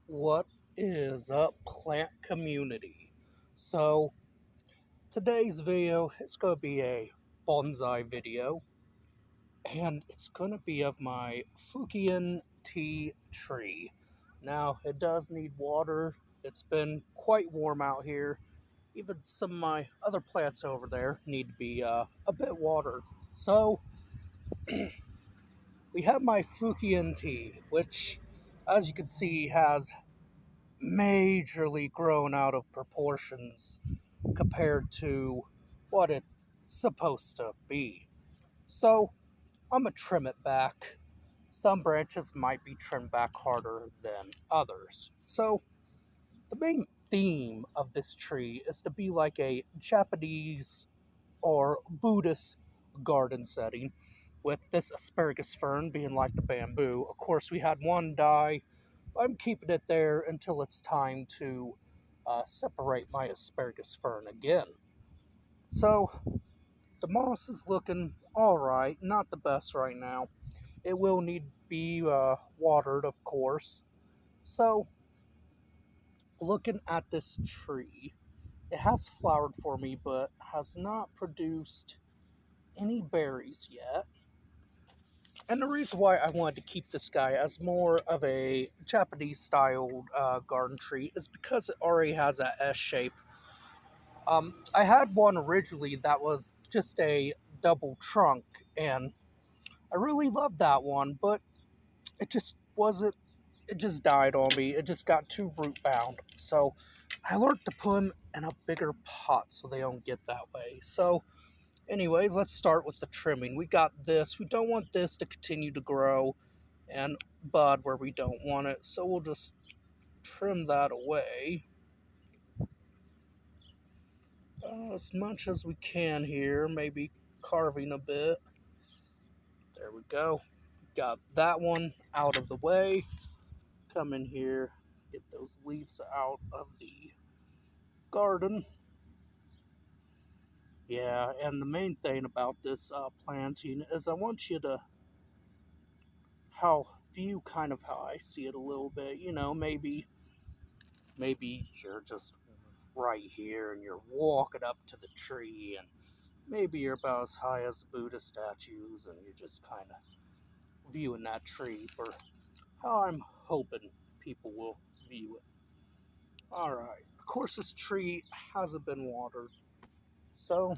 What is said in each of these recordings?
What is up, plant community? So, today's video is going to be a bonsai video, and it's going to be of my Fukien tea tree. Now, it does need water. It's been quite warm out here. Even some of my other plants over there need to be a bit watered. So, we have my Fukien tea, which, as you can see, has majorly grown out of proportions compared to what it's supposed to be. So I'm going to trim it back. Some branches might be trimmed back harder than others. So the main theme of this tree is to be like a Japanese or Buddhist garden setting, with this asparagus fern being like the bamboo. Of course, we had one die. I'm keeping it there until it's time to separate my asparagus fern again. So the moss is looking all right, not the best right now. It will need to be watered, of course. So, looking at this tree, it has flowered for me, but has not produced any berries yet. And the reason why I wanted to keep this guy as more of a Japanese styled garden tree is because it already has that S shape. I had one originally that was just a double trunk, and I really loved that one, but it just wasn't, it just died on me. It just got too root bound. So I learned to put them in a bigger pot so they don't get that way. So, anyways, let's start with the trimming. We got this. We don't want this to continue to grow and bud where we don't want it, so we'll just trim that away as much as we can here, maybe carving a bit. There we go. Got that one out of the way. Come in here, get those leaves out of the garden. Yeah, and the main thing about this planting is I want you to how view kind of how I see it a little bit. Maybe you're just right here and you're walking up to the tree, and maybe you're about as high as the Buddha statues, and you're just kind of viewing that tree for how I'm hoping people will view it. Alright, of course this tree hasn't been watered. So,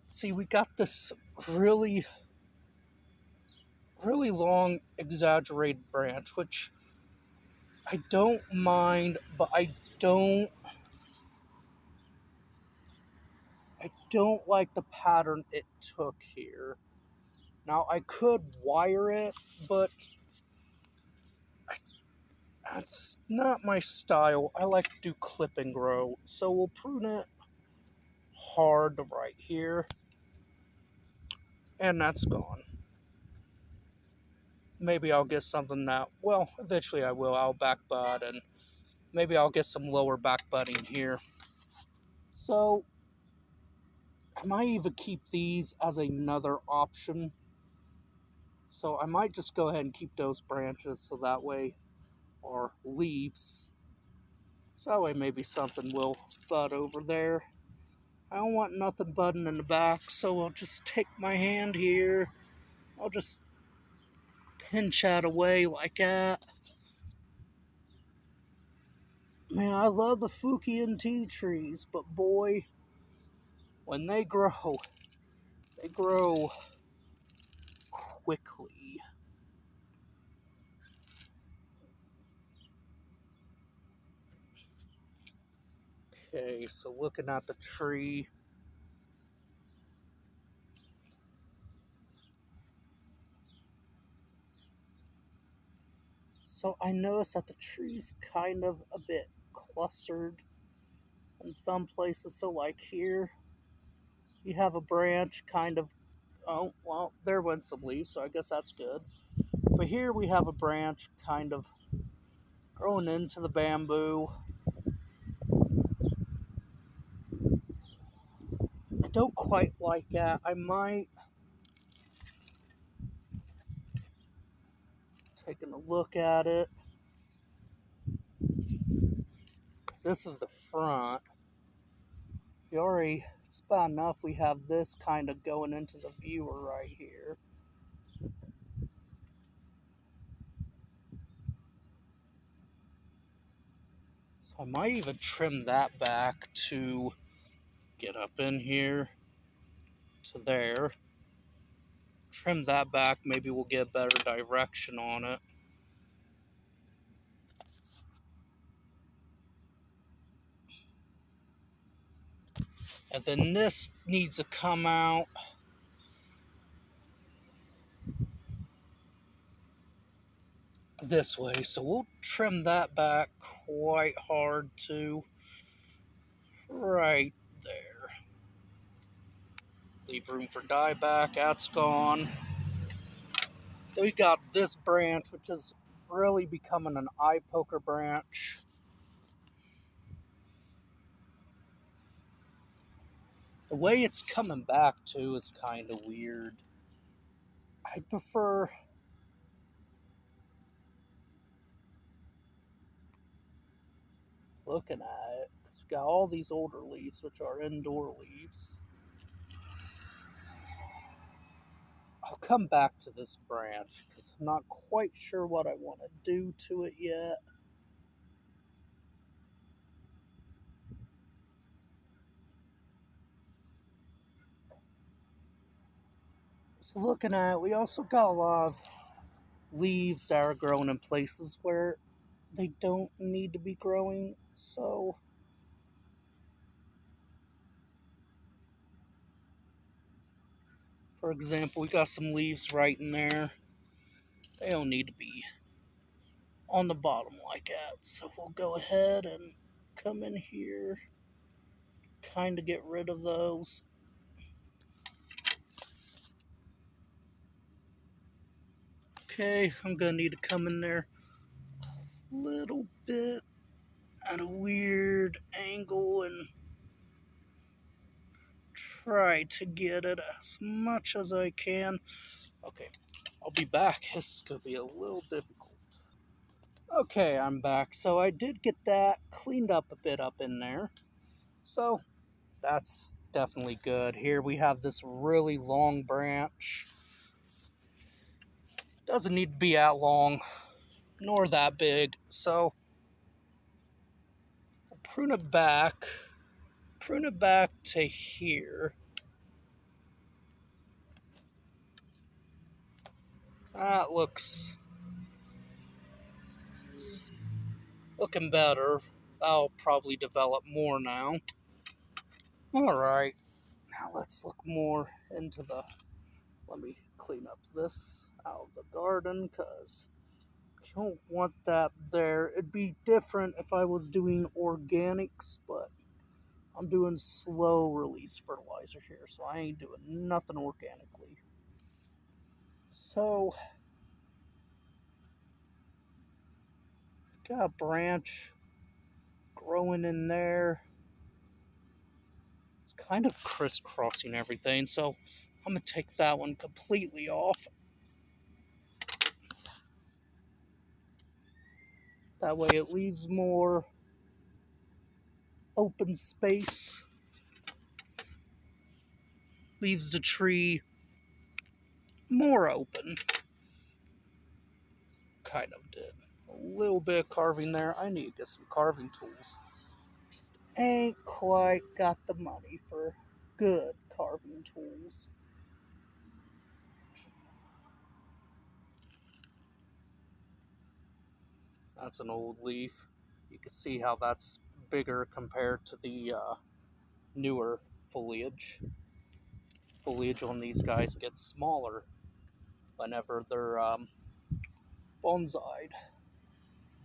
see, we got this really, really long, exaggerated branch, which I don't mind, but don't, I don't like the pattern it took here. Now, I could wire it, but that's not my style. I like to do clip and grow, so we'll prune it hard right here, and that's gone. Maybe I'll get something that, well, eventually I will. I'll back bud, and maybe I'll get some lower back budding here. So, I might even keep these as another option. So I might just go ahead and keep those branches so that way, or leaves, so that way maybe something will bud over there. I don't want nothing budding in the back, so I'll just take my hand here. I'll just pinch that away like that. Man, I love the Fukien tea trees, but boy, when they grow quickly. Okay, so looking at the tree. So I noticed that the tree's kind of a bit clustered in some places. So like here, you have a branch kind of, oh, well, there went some leaves, so I guess that's good. But here we have a branch kind of growing into the bamboo. I don't quite like that. I might, taking a look at it, this is the front. It's about enough we have this kind of going into the viewer right here. So I might even trim that back to get up in here to there. Trim that back, maybe we'll get better direction on it. And then this needs to come out this way, so we'll trim that back quite hard too. Right there. Leave room for dieback, that's gone. Then we got this branch, which is really becoming an eye poker branch. The way it's coming back too is kind of weird. I prefer looking at it because we got all these older leaves, which are indoor leaves. I'll come back to this branch because I'm not quite sure what I want to do to it yet. So looking at it, we also got a lot of leaves that are growing in places where they don't need to be growing. So for example, we got some leaves right in there. They don't need to be on the bottom like that. So we'll go ahead and come in here, kind of get rid of those. Okay, I'm gonna need to come in there a little bit at a weird angle and try to get it as much as I can. Okay, I'll be back. This is gonna be a little difficult. Okay, I'm back. So I did get that cleaned up a bit up in there. So that's definitely good. Here we have this really long branch. Doesn't need to be that long, nor that big. So I'll prune it back to here. That looks looking better. That'll probably develop more now. Alright, now let's look more into the... Let me clean up this out of the garden, because you don't want that there. It'd be different if I was doing organics, but I'm doing slow release fertilizer here, so I ain't doing nothing organically. So, got a branch growing in there. It's kind of crisscrossing everything, so I'm going to take that one completely off. That way it leaves more open space. Leaves the tree more open. Kind of did. A little bit of carving there. I need to get some carving tools. Just ain't quite got the money for good carving tools. That's an old leaf. You can see how that's bigger compared to the newer foliage. Foliage on these guys gets smaller whenever they're bonsai'd.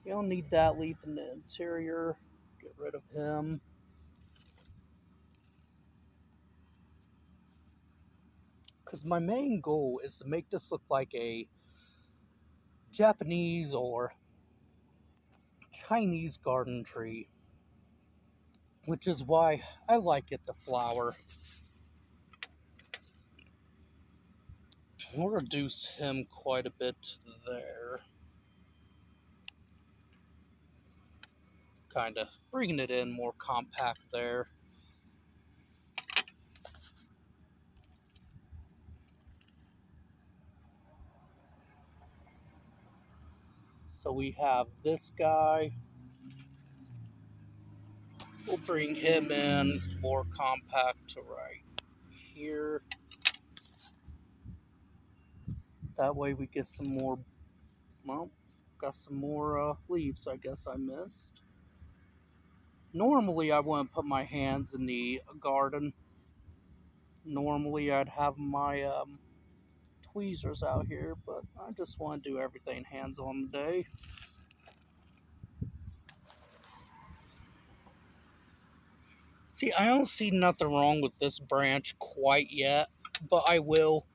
You don't need that leaf in the interior. Get rid of him. Because my main goal is to make this look like a Japanese or Chinese garden tree, which is why I like it to flower. We'll reduce him quite a bit there. kind of bringing it in more compact there. So we have this guy. We'll bring him in more compact to right here. That way we get some more, well, got some more leaves I guess I missed. Normally I wouldn't put my hands in the garden. Normally I'd have my tweezers out here, but I just want to do everything hands on today. See, I don't see nothing wrong with this branch quite yet, but I will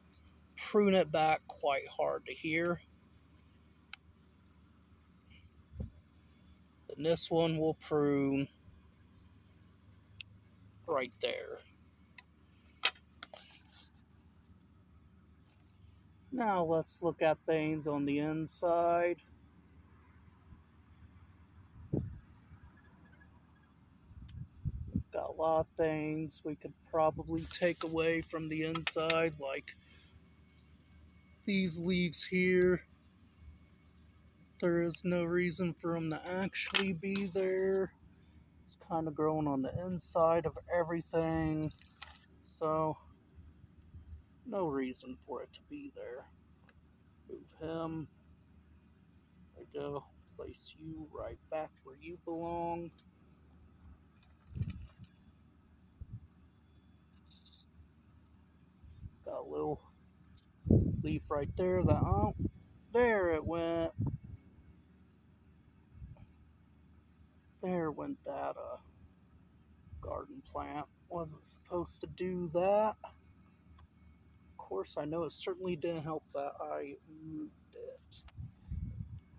prune it back quite hard to here. Then this one will prune right there. Now let's look at things on the inside. Got a lot of things we could probably take away from the inside, like these leaves here. There is no reason for them to actually be there. It's kind of growing on the inside of everything, so no reason for it to be there. Move him. There we go. Place you right back where you belong. Got a little leaf right there that, oh, there it went. There went that garden plant. Wasn't supposed to do that. Of course, I know it certainly didn't help that I moved it.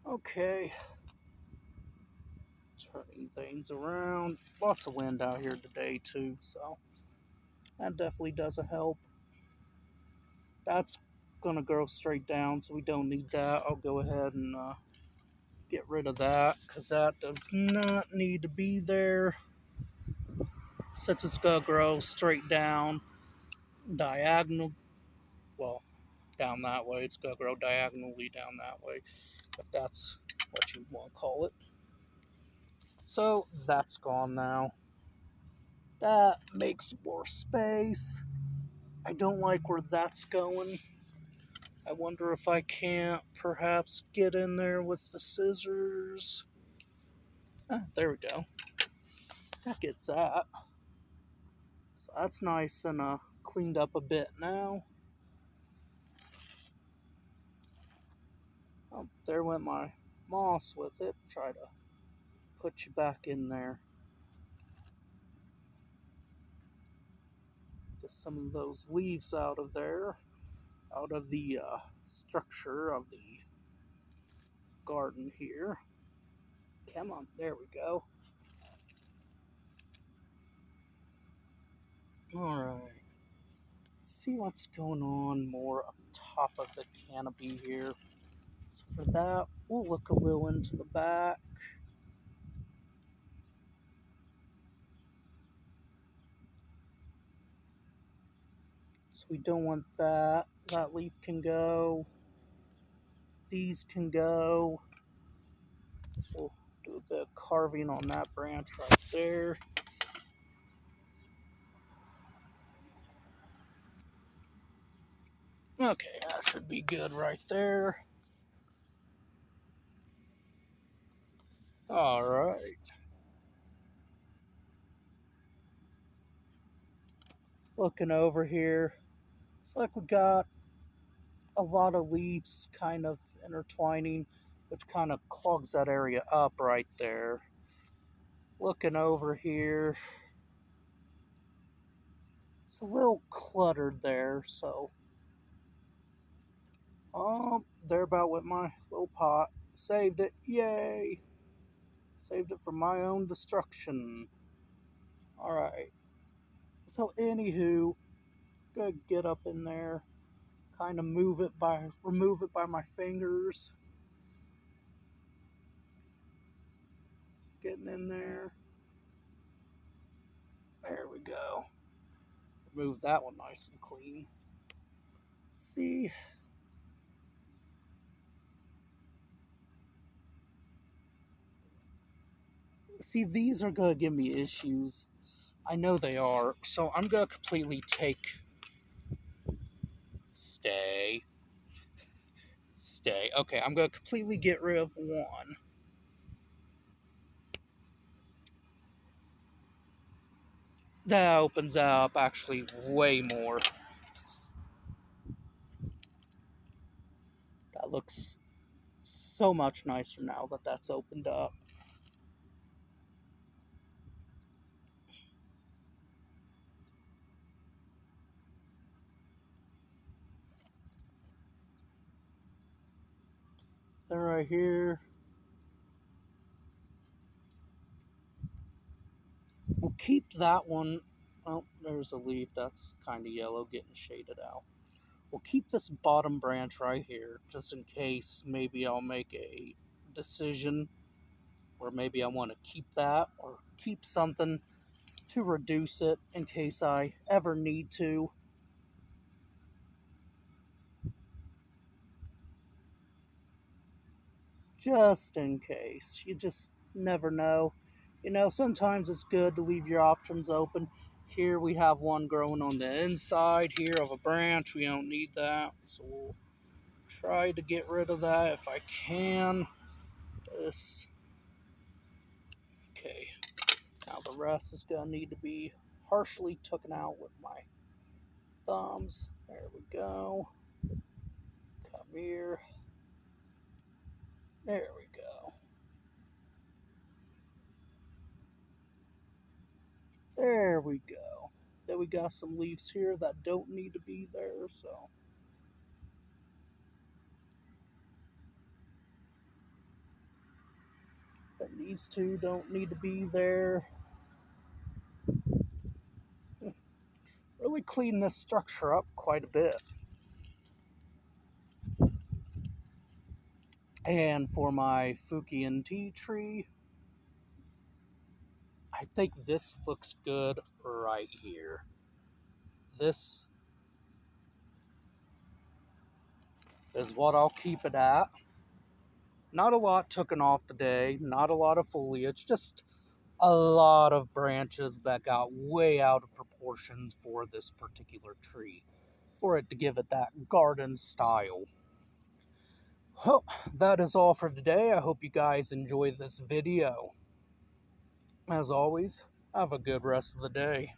Okay. Turning things around. Lots of wind out here today too, so that definitely doesn't help. That's gonna grow straight down, so we don't need that. I'll go ahead and get rid of that because that does not need to be there. Since it's gonna grow straight down, diagonal, well, down that way. It's gonna grow diagonally down that way, if that's what you want to call it. So that's gone now. That makes more space. I don't like where that's going. I wonder if I can't perhaps get in there with the scissors. Ah, there we go. That gets that. So that's nice and cleaned up a bit now. Oh, there went my moss with it. Try to put you back in there. Get some of those leaves out of there, out of the structure of the garden here. Come on, there we go. Alright, let's see what's going on more up top of the canopy here. So for that, we'll look a little into the back. So we don't want that. That leaf can go. These can go. So we'll do a bit of carving on that branch right there. Okay, that should be good right there. Alright. Looking over here, looks like we got a lot of leaves kind of intertwining, which kind of clogs that area up right there. Looking over here, it's a little cluttered there, so there about with my little pot. Saved it, yay! Saved it from my own destruction. Alright, so anywho, gonna get up in there, kind of remove it by my fingers. getting in there. There we go. Remove that one nice and clean. Let's see. See, these are going to give me issues. I know they are. So I'm going to completely take... Stay. Okay, I'm going to completely get rid of one. That opens up actually way more. That looks so much nicer now that that's opened up. They're right here. We'll keep that one. Oh, there's a leaf that's kind of yellow getting shaded out. We'll keep this bottom branch right here just in case maybe I'll make a decision or maybe I want to keep that or keep something to reduce it in case I ever need to. Just in case. You just never know. You know, sometimes it's good to leave your options open. Here we have one growing on the inside here of a branch. We don't need that. So we'll try to get rid of that if I can. This. Okay. Now the rest is going to need to be harshly taken out with my thumbs. There we go. Come here. There we go. There we go. Then we got some leaves here that don't need to be there, so. Then these two don't need to be there. Really clean this structure up quite a bit. And for my Fukien tea tree, I think this looks good right here. This is what I'll keep it at. Not a lot taken off today, not a lot of foliage, just a lot of branches that got way out of proportions for this particular tree, for it to give it that garden style. Well, that is all for today. I hope you guys enjoyed this video. As always, have a good rest of the day.